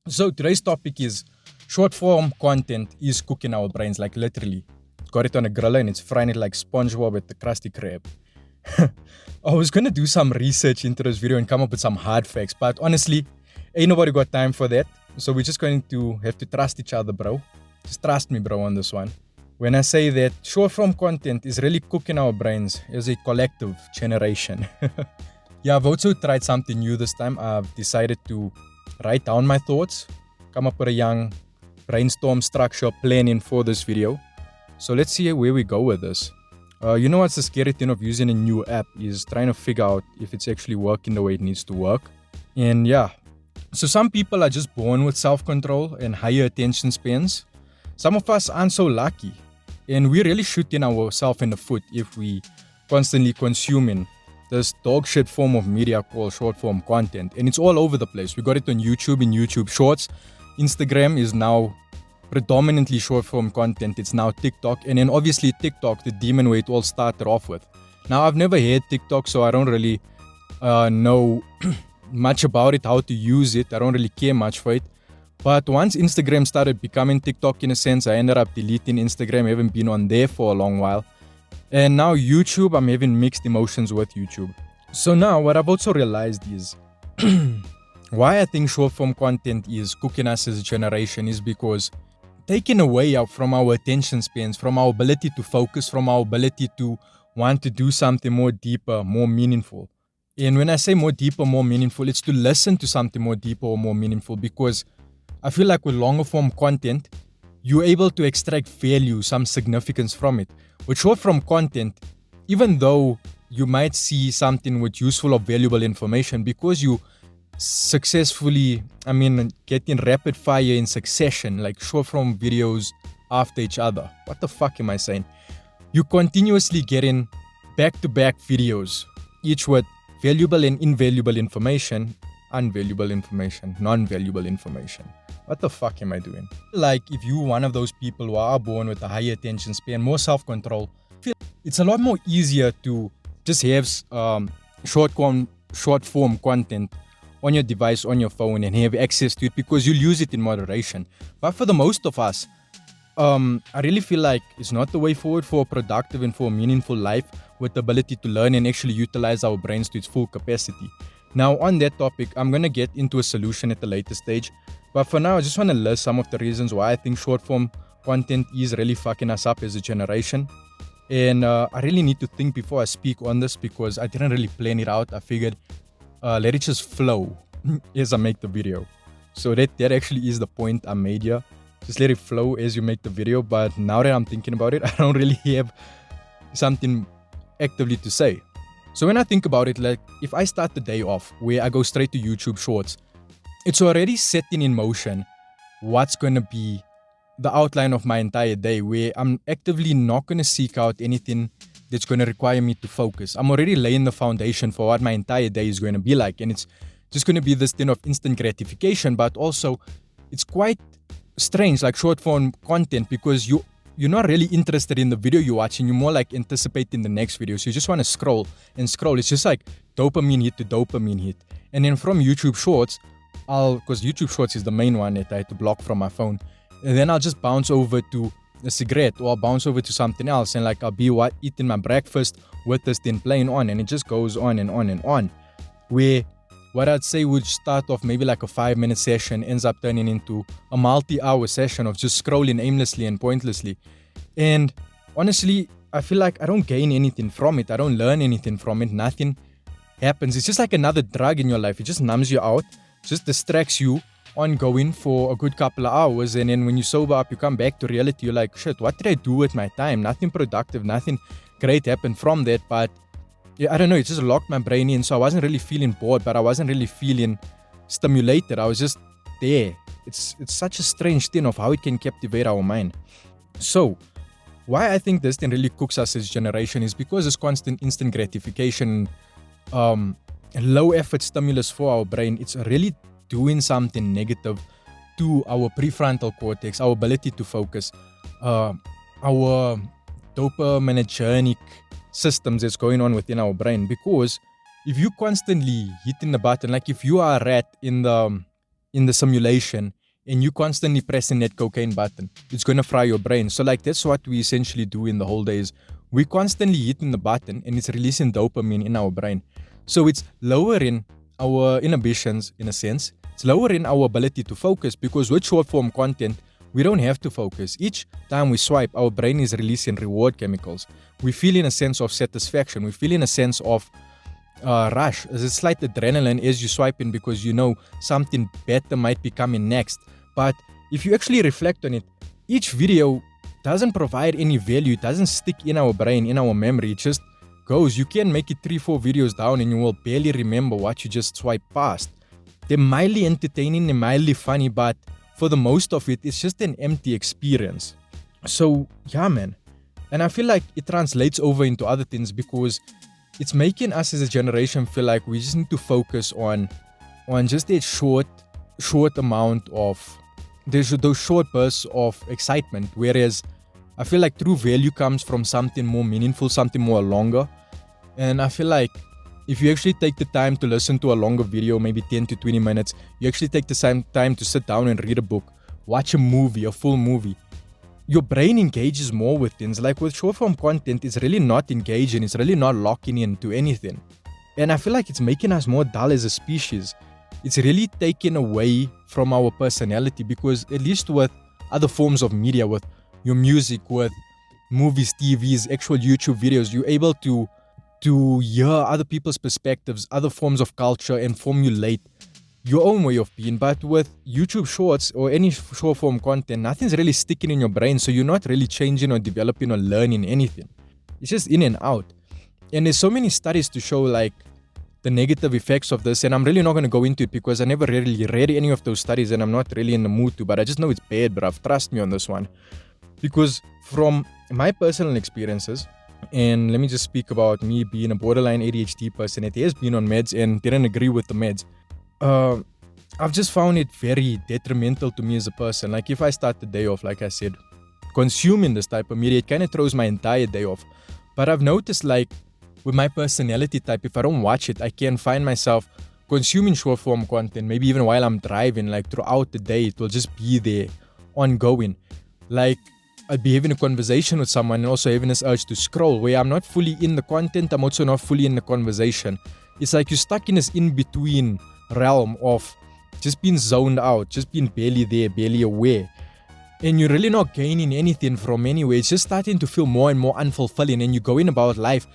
So today's topic is short form content is cooking our brains, like literally. Got it on a griller and it's frying it like SpongeBob with the Krusty Krab. I was gonna do some research into this video and come up with some hard facts, but honestly, ain't nobody got time for that. So we're just going to have to trust each other, bro. Just trust me, bro, on this one. When I say that short form content is really cooking our brains as a collective generation. Yeah, I've also tried something new this time. I've decided to write down my thoughts, come up with a young brainstorm structure planning for this video. So let's see where we go with this. You know what's the scary thing of using a new app is trying to figure out if it's actually working the way it needs to work. And yeah, so some people are just born with self-control and higher attention spans. Some of us aren't so lucky. And we're really shooting ourselves in the foot if we constantly consuming this dog shit form of media called short form content. And it's all over the place. We got it on YouTube in YouTube Shorts. Instagram is now predominantly short form content. It's now TikTok. And then obviously TikTok, the demon way it all started off with. Now I've never had TikTok, so I don't really know much about it, how to use it. I don't really care much for it. But once Instagram started becoming TikTok in a sense, I ended up deleting Instagram. I haven't been on there for a long while. And now YouTube, I'm having mixed emotions with YouTube. So now what I've also realized is why I think short form content is cooking us as a generation is because taking away from our attention spans, from our ability to focus, from our ability to want to do something more deeper, more meaningful. And when I say more deeper, more meaningful, it's to listen to something more deeper or more meaningful, because I feel like with longer form content, you're able to extract value, some significance from it. With short form content, even though you might see something with useful or valuable information, because you successfully, getting rapid fire in succession, like short form videos after each other. What the fuck am I saying? You continuously getting back-to-back videos, each with valuable and invaluable information, unvaluable information, non-valuable information. What the fuck am I doing? Like, if you're one of those people who are born with a higher attention span, more self-control, it's a lot more easier to just have short form content on your device, on your phone, and have access to it because you'll use it in moderation. But for the most of us, I really feel like it's not the way forward for a productive and for a meaningful life with the ability to learn and actually utilize our brains to its full capacity. Now, on that topic, I'm going to get into a solution at a later stage. But for now, I just want to list some of the reasons why I think short form content is really fucking us up as a generation. And I really need to think before I speak on this because I didn't really plan it out. I figured let it just flow as I make the video. So that actually is the point I made here. Just let it flow as you make the video. But now that I'm thinking about it, I don't really have something actively to say. So when I think about it, like if I start the day off where I go straight to YouTube Shorts, it's already setting in motion what's going to be the outline of my entire day, where I'm actively not going to seek out anything that's going to require me to focus. I'm already laying the foundation for what my entire day is going to be like. And it's just going to be this thing of instant gratification, but also it's quite strange, like short form content, because you're not really interested in the video you're watching. You're more like anticipating the next video. So you just want to scroll and scroll. It's just like dopamine hit to dopamine hit. And then from YouTube Shorts, because YouTube Shorts is the main one that I had to block from my phone, and then I'll just bounce over to a cigarette, or I'll bounce over to something else, and like I'll be eating my breakfast with this thing playing on, and it just goes on and on and on. Where what I'd say would start off maybe like a 5-minute session ends up turning into a multi-hour session of just scrolling aimlessly and pointlessly. And honestly, I feel like I don't gain anything from it. I don't learn anything from it. Nothing happens. It's just like another drug in your life. It just numbs you out, just distracts you ongoing for a good couple of hours, and then when you sober up, you come back to reality. You're like, shit, what did I do with my time? Nothing productive, nothing great happened from that. But yeah, I don't know, it just locked my brain in. So I wasn't really feeling bored, but I wasn't really feeling stimulated. I was just there. It's such a strange thing of how it can captivate our mind. So why I think this thing really cooks us as a generation is because this constant instant gratification, low effort stimulus for our brain, it's really doing something negative to our prefrontal cortex, our ability to focus, our dopaminergic systems that's going on within our brain. Because if you constantly hitting the button, like if you are a rat in in the simulation and you constantly pressing that cocaine button, it's going to fry your brain. So like that's what we essentially do in the whole day is we constantly hitting the button and it's releasing dopamine in our brain. So it's lowering our inhibitions in a sense. It's lowering our ability to focus because with short form content, we don't have to focus. Each time we swipe, our brain is releasing reward chemicals. We feel in a sense of satisfaction. We feel in a sense of rush. There's a slight adrenaline as you swipe in because you know something better might be coming next. But if you actually reflect on it, each video doesn't provide any value. It doesn't stick in our brain, in our memory. It just goes. You can make it 3-4 videos down and you will barely remember what you just swiped past. They're mildly entertaining, they're mildly funny, but for the most of it, it's just an empty experience. So yeah, man. And I feel like it translates over into other things because it's making us as a generation feel like we just need to focus on just that short amount of those short bursts of excitement. Whereas I feel like true value comes from something more meaningful, something more longer. And I feel like if you actually take the time to listen to a longer video, maybe 10 to 20 minutes, you actually take the same time to sit down and read a book, watch a movie, a full movie, your brain engages more with things. Like with short form content, it's really not engaging, it's really not locking into anything. And I feel like it's making us more dull as a species. It's really taken away from our personality because at least with other forms of media, with your music, with movies, TVs, actual YouTube videos, you're able to hear other people's perspectives, other forms of culture, and formulate your own way of being. But with YouTube shorts or any short form content, nothing's really sticking in your brain, so you're not really changing or developing or learning anything. It's just in and out. And there's so many studies to show like the negative effects of this, and I'm really not going to go into it because I never really read any of those studies and I'm not really in the mood to, but I just know it's bad, bruv. Trust me on this one. Because from my personal experiences, and let me just speak about me being a borderline ADHD person that has been on meds and didn't agree with the meds. I've just found it very detrimental to me as a person. Like if I start the day off, like I said, consuming this type of media, it kind of throws my entire day off. But I've noticed like with my personality type, if I don't watch it, I can find myself consuming short form content, maybe even while I'm driving, like throughout the day, it will just be there, ongoing. Like I'd be having a conversation with someone and also having this urge to scroll where I'm not fully in the content, I'm also not fully in the conversation. It's like you're stuck in this in-between realm of just being zoned out, just being barely there, barely aware. And you're really not gaining anything from anywhere. It's just starting to feel more and more unfulfilling, and you're going about life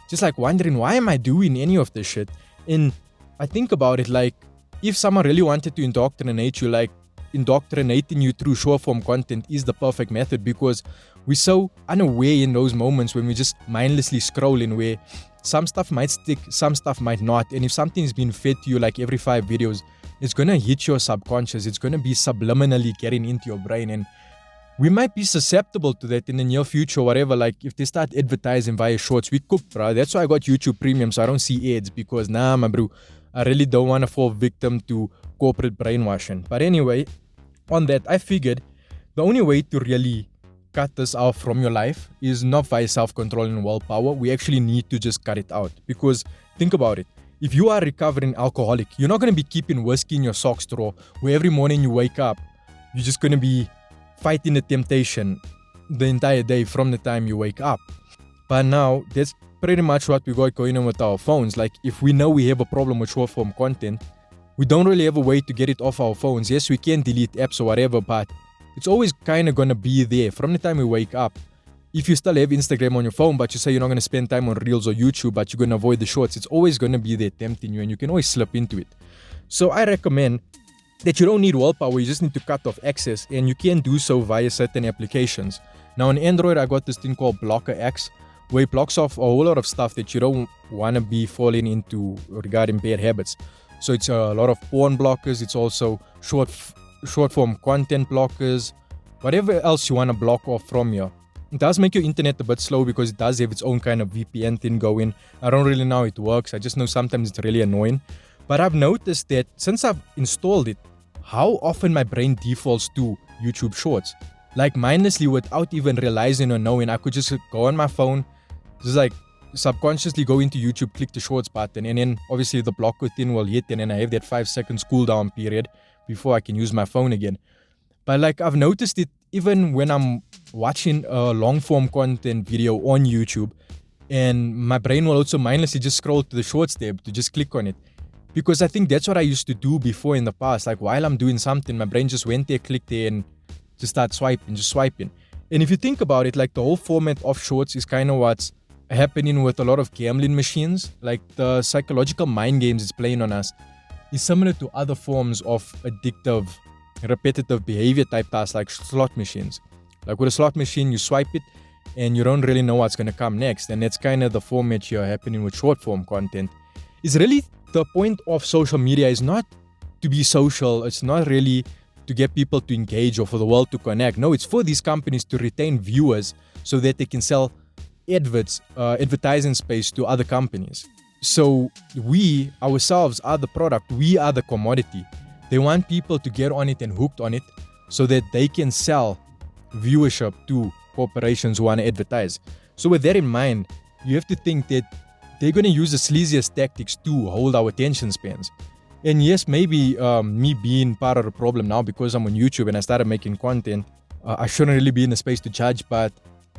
just like wondering, why am I doing any of this shit? And I think about it like, if someone really wanted to indoctrinate you, like indoctrinating you through short form content is the perfect method, because we're so unaware in those moments when we're just mindlessly scrolling, where some stuff might stick, some stuff might not. And if something's been fed to you like every 5 videos, it's gonna hit your subconscious, it's gonna be subliminally getting into your brain, and we might be susceptible to that in the near future, whatever. Like if they start advertising via shorts, we cook, bro. That's why I got YouTube Premium, so I don't see ads, because nah, my bro, I really don't want to fall victim to corporate brainwashing. But anyway, on that, I figured the only way to really cut this out from your life is not via self-control and willpower. We actually need to just cut it out. Because think about it. If you are a recovering alcoholic, you're not going to be keeping whiskey in your sock drawer where every morning you wake up, you're just going to be fighting the temptation the entire day from the time you wake up. But now, that's pretty much what we got going on with our phones. Like, if we know we have a problem with short form content, we don't really have a way to get it off our phones. Yes, we can delete apps or whatever, but it's always kind of going to be there from the time we wake up. If you still have Instagram on your phone, but you say you're not going to spend time on Reels or YouTube, but you're going to avoid the shorts, it's always going to be there tempting you, and you can always slip into it. So I recommend that you don't need willpower, you just need to cut off access, and you can do so via certain applications. Now on Android, I got this thing called Blocker X, where it blocks off a whole lot of stuff that you don't want to be falling into regarding bad habits. So it's a lot of porn blockers, it's also short form content blockers, whatever else you want to block off from here. It does make your internet a bit slow because it does have its own kind of VPN thing going. I don't really know how it works, I just know sometimes it's really annoying. But I've noticed that since I've installed it, how often my brain defaults to YouTube Shorts. Like mindlessly, without even realizing or knowing, I could just go on my phone, just like subconsciously go into YouTube, click the Shorts button, and then obviously the blocker thing will hit, and then I have that 5 seconds cooldown period before I can use my phone again. But like I've noticed it even when I'm watching a long form content video on YouTube, and my brain will also mindlessly just scroll to the shorts tab to just click on it. Because I think that's what I used to do before in the past. Like while I'm doing something, my brain just went there, clicked there, and just start swiping. And if you think about it, like the whole format of shorts is kind of what's happening with a lot of gambling machines. Like the psychological mind games it's playing on us is similar to other forms of addictive, repetitive behavior type tasks like slot machines. Like with a slot machine, you swipe it and you don't really know what's going to come next. And that's kind of the format here happening with short form content. It's really the point of social media is not to be social. It's not really to get people to engage or for the world to connect. No, it's for these companies to retain viewers so that they can sell advertising space to other companies. So we ourselves are the product. We are the commodity. They want people to get on it and hooked on it so that they can sell viewership to corporations who want to advertise. So with that in mind, you have to think that they're going to use the sleaziest tactics to hold our attention spans. And yes, maybe me being part of the problem now because I'm on YouTube and I started making content, I shouldn't really be in the space to judge. But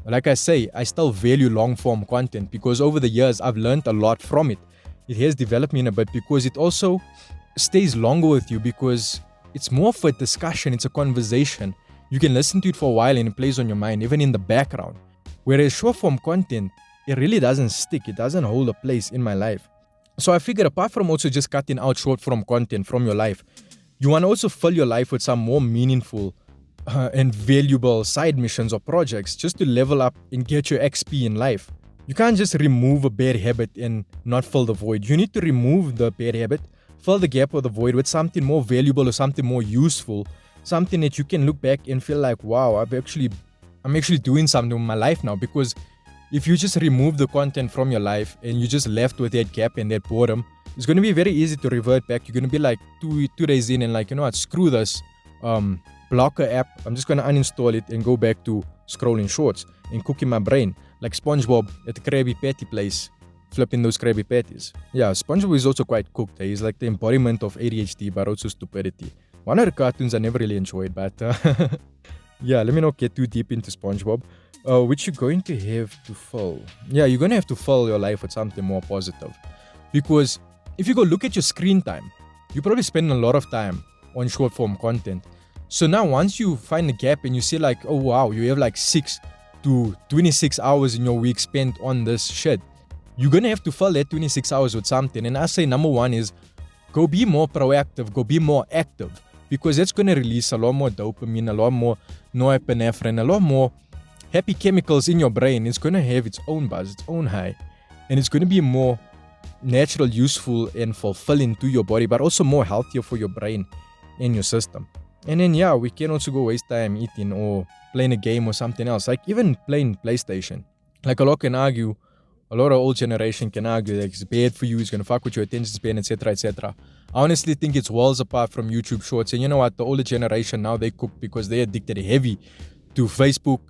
like I say, I still value long form content because over the years, I've learned a lot from it. It has developed me in a bit because it also stays longer with you because it's more for a discussion. It's a conversation. You can listen to it for a while and it plays on your mind, even in the background. Whereas short form content, it really doesn't stick. It doesn't hold a place in my life. So I figured apart from also just cutting out short form content from your life, you want to also fill your life with some more meaningful and valuable side missions or projects just to level up and get your XP in life. You can't just remove a bad habit and not fill the void. You need to remove the bad habit, fill the gap or the void with something more valuable or something more useful, something that you can look back and feel like, wow, I'm actually doing something in my life now. Because if you just remove the content from your life and you're just left with that gap and that boredom, it's going to be very easy to revert back. You're going to be like two days in and like, you know what, screw this blocker app. I'm just going to uninstall it and go back to scrolling shorts and cooking my brain like SpongeBob at the Krabby Patty place, flipping those Krabby Patties. Yeah, SpongeBob is also quite cooked. He's like the embodiment of ADHD but also stupidity. One of the cartoons I never really enjoyed, but yeah, let me not get too deep into SpongeBob. Which you're going to have to fill. Yeah, you're going to have to fill your life with something more positive. Because if you go look at your screen time, you probably spend a lot of time on short form content. So now once you find a gap and you see like, oh wow, you have like 6 to 26 hours in your week spent on this shit, you're going to have to fill that 26 hours with something. And I say number one is go be more proactive, go be more active. Because that's going to release a lot more dopamine, a lot more norepinephrine, a lot more happy chemicals in your brain. It's going to have its own buzz, its own high. And it's going to be more natural, useful, and fulfilling to your body, but also more healthier for your brain and your system. And then, yeah, we can also go waste time eating or playing a game or something else. Like even playing PlayStation. Like a lot can argue, a lot of old generation can argue that it's bad for you, it's going to fuck with your attention span, etc., etc. I honestly think it's worlds apart from YouTube Shorts. And you know what? The older generation now, they cook because they're addicted heavy to Facebook,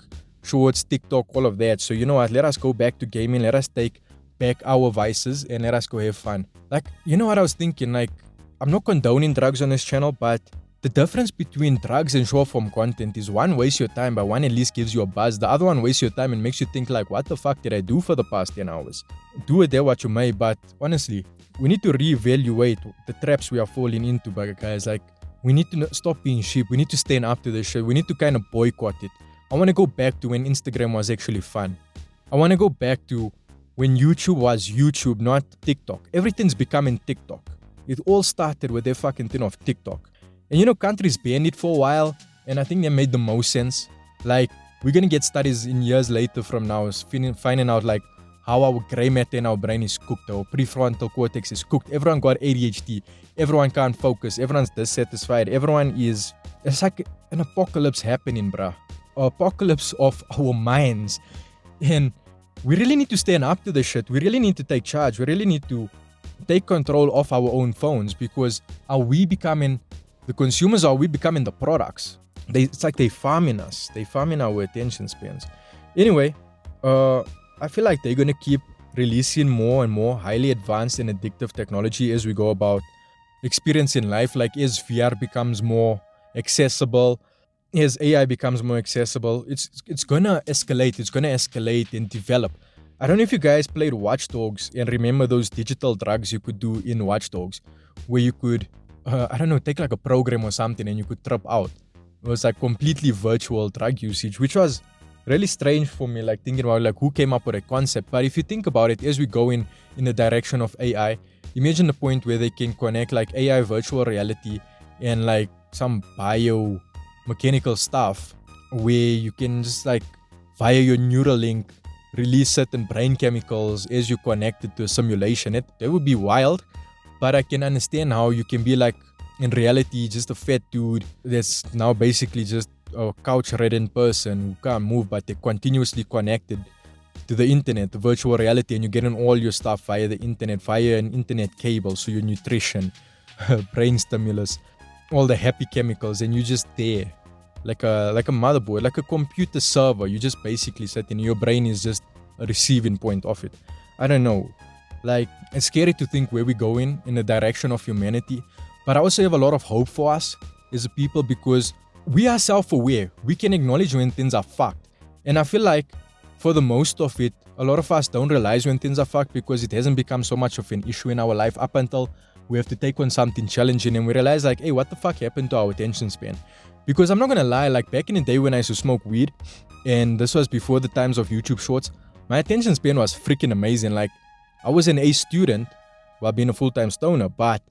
Shorts, TikTok, all of that. So you know what? Let us go back to gaming. Let us take back our vices and let us go have fun. Like, you know what I was thinking? Like, I'm not condoning drugs on this channel, but the difference between drugs and short form content is one wastes your time, but one at least gives you a buzz. The other one wastes your time and makes you think like, what the fuck did I do for the past 10 hours? Do it there what you may, but honestly, we need to reevaluate the traps we are falling into, guys. Like, we need to stop being sheep. We need to stand up to this shit. We need to kind of boycott it. I want to go back to when Instagram was actually fun. I want to go back to when YouTube was YouTube, not TikTok. Everything's becoming TikTok. It all started with their fucking thing of TikTok. And you know, countries banned it for a while, and I think they made the most sense. Like, we're gonna get studies in years later from now, finding out like how our gray matter in our brain is cooked, our prefrontal cortex is cooked. Everyone got ADHD. Everyone can't focus. Everyone's dissatisfied. It's like an apocalypse happening, bruh. An apocalypse of our minds. And we really need to stand up to this shit. We really need to take charge. We really need to take control of our own phones, because are we becoming the consumers, or are we becoming the products? It's like they're farming us. They're farming our attention spans. Anyway, I feel like they're going to keep releasing more and more highly advanced and addictive technology as we go about experience in life, like as VR becomes more accessible, as AI becomes more accessible, it's gonna escalate and develop. I don't know if you guys played Watch Dogs and remember those digital drugs you could do in Watch Dogs, where you could, I don't know, take like a program or something and you could trip out. It was like completely virtual drug usage, which was really strange for me, like thinking about like who came up with a concept. But if you think about it, as we go in the direction of AI, imagine the point where they can connect like AI virtual reality and like some biomechanical stuff where you can just like via your Neuralink release certain brain chemicals as you connect it to a simulation. That would be wild, but I can understand how you can be like in reality just a fat dude that's now basically just a couch-ridden person who can't move, but they're continuously connected to the internet, the virtual reality, and you're getting all your stuff via the internet, via an internet cable, so your nutrition, brain stimulus, all the happy chemicals, and you're just there like a motherboard, like a computer server. You just basically sit in, your brain is just a receiving point of it. I don't know, like it's scary to think where we're going in the direction of humanity, but I also have a lot of hope for us as a people because we are self-aware. We can acknowledge when things are fucked, and I feel like for the most of it, a lot of us don't realize when things are fucked because it hasn't become so much of an issue in our life up until we have to take on something challenging and we realize like, hey, what the fuck happened to our attention span? Because I'm not gonna lie, like back in the day when I used to smoke weed, and this was before the times of YouTube Shorts, my attention span was freaking amazing. Like I was an A student while being a full-time stoner, but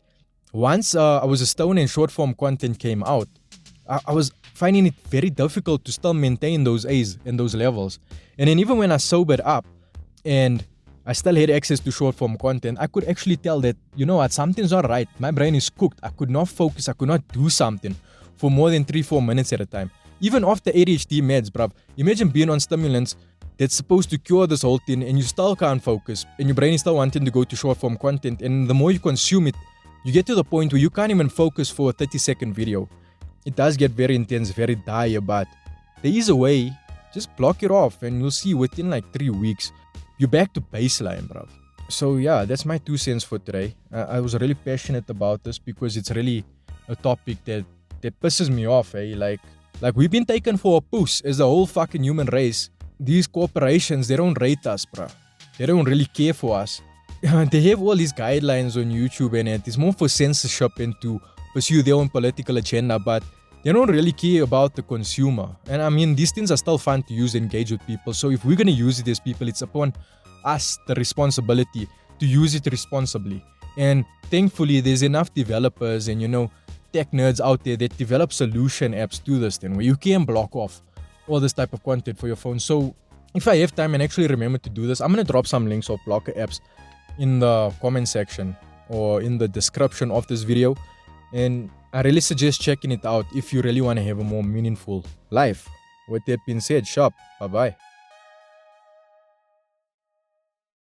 once I was a stoner and short form content came out, I was finding it very difficult to still maintain those A's and those levels. And then even when I sobered up and I still had access to short form content, I could actually tell that, you know what, something's not right. My brain is cooked. I could not focus. I could not do something for more than 3-4 minutes at a time. Even after ADHD meds, bruv. Imagine being on stimulants that's supposed to cure this whole thing and you still can't focus and your brain is still wanting to go to short form content. And the more you consume it, you get to the point where you can't even focus for a 30-second video. It does get very intense, very dire, but there is a way. Just block it off and you'll see within like 3 weeks, you're back to baseline, bruv. So yeah, that's my 2 cents for today. I was really passionate about this because it's really a topic that pisses me off, eh? Like we've been taken for a puss as the whole fucking human race. These corporations, they don't rate us, bruh. They don't really care for us. They have all these guidelines on YouTube and it's more for censorship and to pursue their own political agenda, but they don't really care about the consumer. And I mean, these things are still fun to use and engage with people. So if we're going to use it as people, it's upon us the responsibility to use it responsibly. And thankfully, there's enough developers and, you know, tech nerds out there that develop solution apps to this thing where you can block off all this type of content for your phone. So if I have time and actually remember to do this, I'm going to drop some links of blocker apps in the comment section or in the description of this video. And I really suggest checking it out if you really want to have a more meaningful life. With that being said, sharp. Bye-bye.